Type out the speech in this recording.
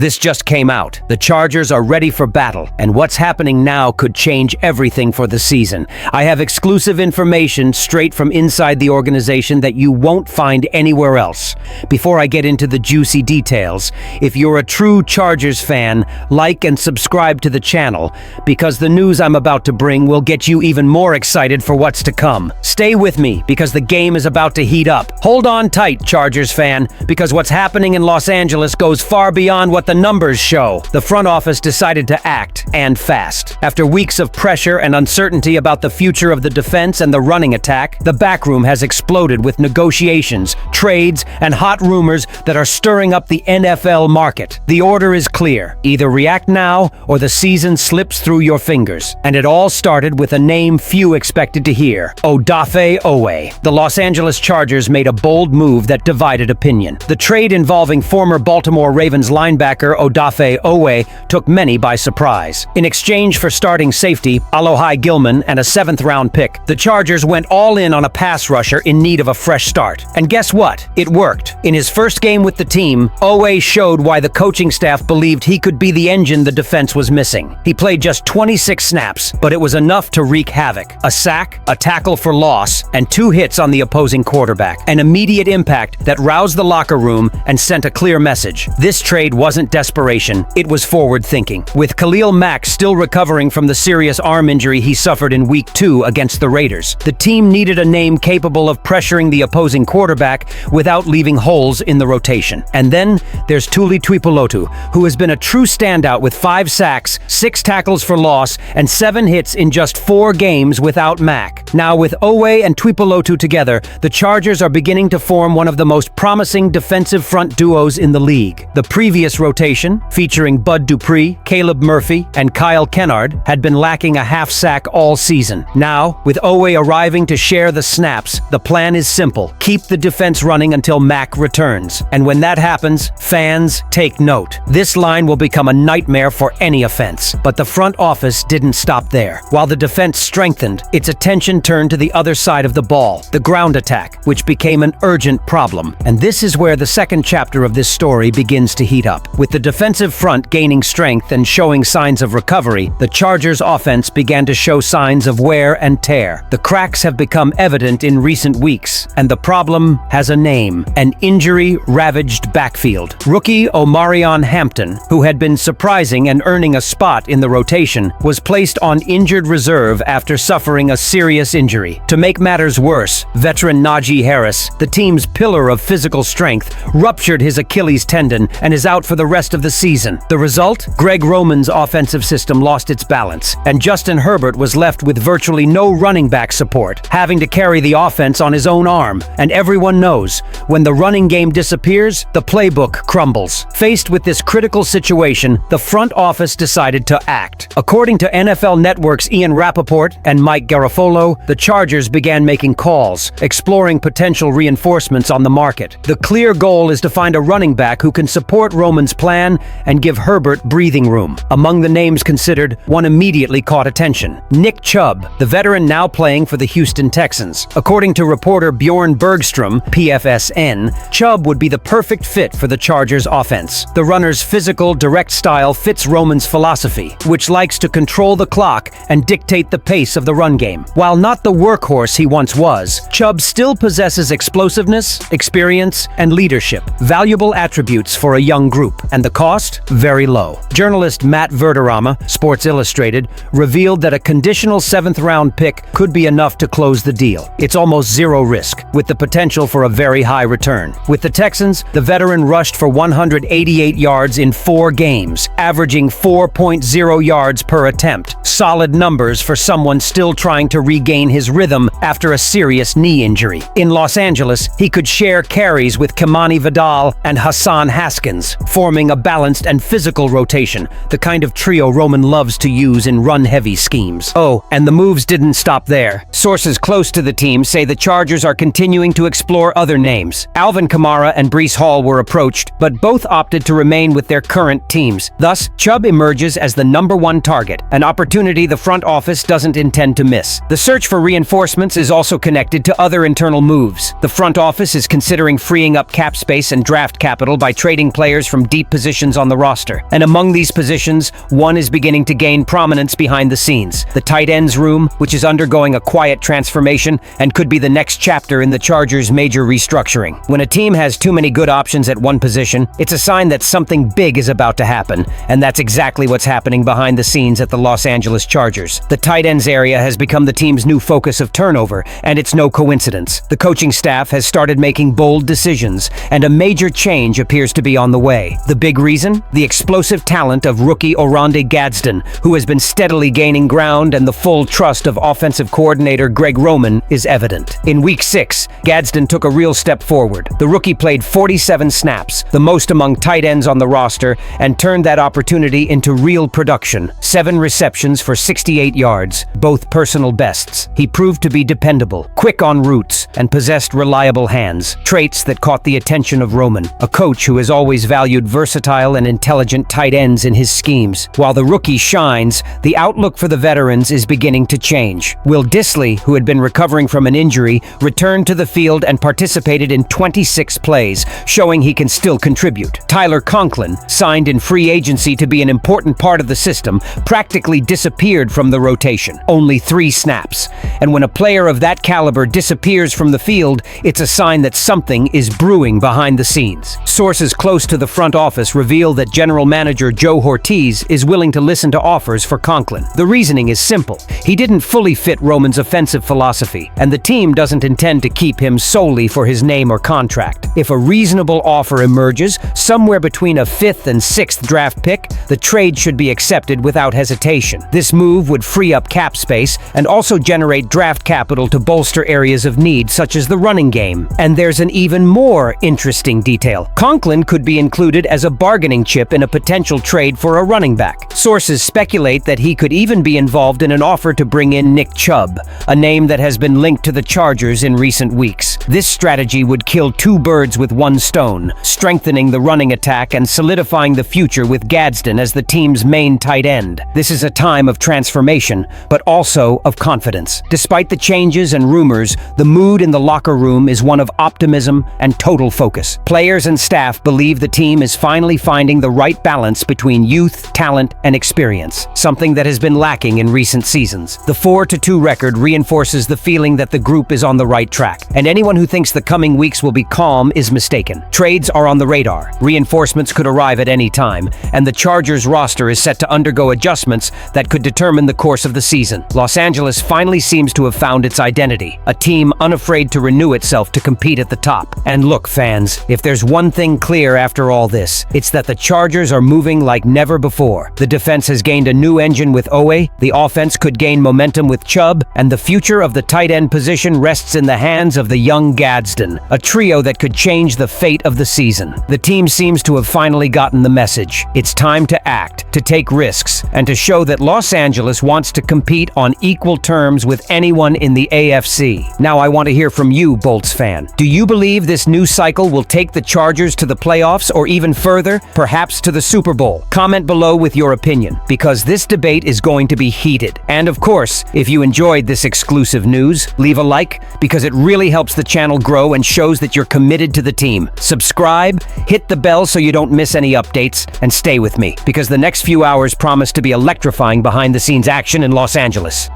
This just came out. The Chargers are ready for battle, and what's happening now could change everything for the season. I have exclusive information straight from inside the organization that you won't find anywhere else. Before I get into the juicy details, if you're a true Chargers fan, like and subscribe to the channel, because the news I'm about to bring will get you even more excited for what's to come. Stay with me, because the game is about to heat up. Hold on tight, Chargers fan, because what's happening in Los Angeles goes far beyond what the numbers show. The front office decided to act, and fast. After weeks of pressure and uncertainty about the future of the defense and the running attack, the back room has exploded with negotiations, trades, and hot rumors that are stirring up the NFL market. The order is clear. Either react now, or the season slips through your fingers. And it all started with a name few expected to hear: Odafe Oweh. The Los Angeles Chargers made a bold move that divided opinion. The trade involving former Baltimore Ravens linebacker Odafe Oweh took many by surprise. In exchange for starting safety Alohi Gilman and a 7th-round pick, the Chargers went all in on a pass rusher in need of a fresh start. And guess what? It worked. In his first game with the team, Oweh showed why the coaching staff believed he could be the engine the defense was missing. He played just 26 snaps, but it was enough to wreak havoc. A sack, a tackle for loss, and 2 hits on the opposing quarterback. An immediate impact that roused the locker room and sent a clear message. This trade wasn't desperation, it was forward thinking. With Khalil Mack still recovering from the serious arm injury he suffered in Week 2 against the Raiders, the team needed a name capable of pressuring the opposing quarterback without leaving holes in the rotation. And then there's Tuli Tuipulotu, who has been a true standout with 5 sacks, 6 tackles for loss, and 7 hits in just 4 games without Mack. Now with Oweh and Tuipulotu together, the Chargers are beginning to form one of the most promising defensive front duos in the league. The previous rotation, featuring Bud Dupree, Caleb Murphy, and Kyle Kennard, had been lacking a half sack all season. Now, with Oweh arriving to share the snaps, the plan is simple: keep the defense running until Mack returns. And when that happens, fans, take note. This line will become a nightmare for any offense. But the front office didn't stop there. While the defense strengthened, its attention turned to the other side of the ball, the ground attack, which became an urgent problem. And this is where the second chapter of this story begins to heat up. With the defensive front gaining strength and showing signs of recovery, the Chargers' offense began to show signs of wear and tear. The cracks have become evident in recent weeks, and the problem has a name: an injury-ravaged backfield. Rookie Omarion Hampton, who had been surprising and earning a spot in the rotation, was placed on injured reserve after suffering a serious injury. To make matters worse, veteran Najee Harris, the team's pillar of physical strength, ruptured his Achilles tendon and is out for the rest of the season. The result? Greg Roman's offensive system lost its balance, and Justin Herbert was left with virtually no running back support, having to carry the offense on his own arm. And everyone knows, when the running game disappears, the playbook crumbles. Faced with this critical situation, the front office decided to act. According to NFL Network's Ian Rappaport and Mike Garafolo, the Chargers began making calls, exploring potential reinforcements on the market. The clear goal is to find a running back who can support Roman's plan and give Herbert breathing room. Among the names considered, one immediately caught attention: Nick Chubb, the veteran now playing for the Houston Texans. According to reporter Bjorn Bergstrom, PFSN, Chubb would be the perfect fit for the Chargers' offense. The runner's physical, direct style fits Roman's philosophy, which likes to control the clock and dictate the pace of the run game. While not the workhorse he once was, Chubb still possesses explosiveness, experience, and leadership, valuable attributes for a young group. And the cost? Very low. Journalist Matt Verderama, Sports Illustrated, revealed that a conditional 7th-round pick could be enough to close the deal. It's almost zero risk, with the potential for a very high return. With the Texans, the veteran rushed for 188 yards in 4 games, averaging 4.0 yards per attempt. Solid numbers for someone still trying to regain his rhythm after a serious knee injury. In Los Angeles, he could share carries with Kimani Vidal and Hassan Haskins, forming a balanced and physical rotation, the kind of trio Roman loves to use in run-heavy schemes. Oh, and the moves didn't stop there. Sources close to the team say the Chargers are continuing to explore other names. Alvin Kamara and Breece Hall were approached, but both opted to remain with their current teams. Thus, Chubb emerges as the #1 target, an opportunity the front office doesn't intend to miss. The search for reinforcements is also connected to other internal moves. The front office is considering freeing up cap space and draft capital by trading players from deep positions on the roster. And among these positions, one is beginning to gain prominence behind the scenes. The tight ends room, which is undergoing a quiet transformation and could be the next chapter in the Chargers' major restructuring. When a team has too many good options at one position, it's a sign that something big is about to happen, and that's exactly what's happening behind the scenes at the Los Angeles Chargers. The tight ends area has become the team's new focus of turnover, and it's no coincidence. The coaching staff has started making bold decisions, and a major change appears to be on the way. The big reason? The explosive talent of rookie Oronde Gadsden, who has been steadily gaining ground, and the full trust of offensive coordinator Greg Roman is evident. In Week 6, Gadsden took a real step forward. The rookie played 47 snaps, the most among tight ends on the roster, and turned that opportunity into real production. 7 receptions for 68 yards, both personal bests. He proved to be dependable, quick on routes, and possessed reliable hands, traits that caught the attention of Roman, a coach who has always valued versatile and intelligent tight ends in his schemes. While the rookie shines, the outlook for the veterans is beginning to change. Will Dissly, who had been recovering from an injury, returned to the field and participated in 26 plays, showing he can still contribute. Tyler Conklin, signed in free agency to be an important part of the system, practically disappeared from the rotation. Only 3 snaps. And when a player of that caliber disappears from the field, it's a sign that something is brewing behind the scenes. Sources close to the front office reveal that General Manager Joe Ortiz is willing to listen to offers for Conklin. The reasoning is simple. He didn't fully fit Roman's offensive philosophy, and the team doesn't intend to keep him solely for his name or contract. If a reasonable offer emerges, somewhere between a 5th and 6th draft pick, the trade should be accepted without hesitation. This move would free up cap space and also generate draft capital to bolster areas of need such as the running game. And there's an even more interesting detail. Conklin could be included as a bargaining chip in a potential trade for a running back. Sources speculate that he could even be involved in an offer to bring in Nick Chubb, a name that has been linked to the Chargers in recent weeks. This strategy would kill 2 birds with 1 stone, strengthening the running attack and solidifying the future with Gadsden as the team's main tight end. This is a time of transformation, but also of confidence. Despite the changes and rumors, the mood in the locker room is one of optimism and total focus. Players and staff believe the team is finally finding the right balance between youth, talent, and experience, something that has been lacking in recent seasons. The 4-2 record reinforces the feeling that the group is on the right track, and anyone who thinks the coming weeks will be calm is mistaken. Trades are on the radar. Reinforcements could arrive at any time, and the Chargers roster is set to undergo adjustments that could determine the course of the season. Los Angeles finally seems to have found its identity, a team unafraid to renew itself to compete at the top. And look, fans, if there's one thing clear after all this, it's that the Chargers are moving like never before. The defense has gained a new engine with Owe, the offense could gain momentum with Chubb, and the future of the tight end position rests in the hands of the young Gadsden, a trio that could change the fate of the season. The team seems to have finally gotten the message. It's time to act, to take risks, and to show that Los Angeles wants to compete on equal terms with anyone in the AFC. Now I want to hear from you, Bolts fan. Do you believe this new cycle will take the Chargers to the playoffs or even further, perhaps to the Super Bowl? Comment below with your opinion, because this debate is going to be heated. And of course, if you enjoyed this exclusive news, leave a like, because it really helps the channel grow and shows that you're committed to the team. Subscribe, hit the bell so you don't miss any updates, and stay with me, because the next few hours promise to be electrifying behind-the-scenes action in Los Angeles.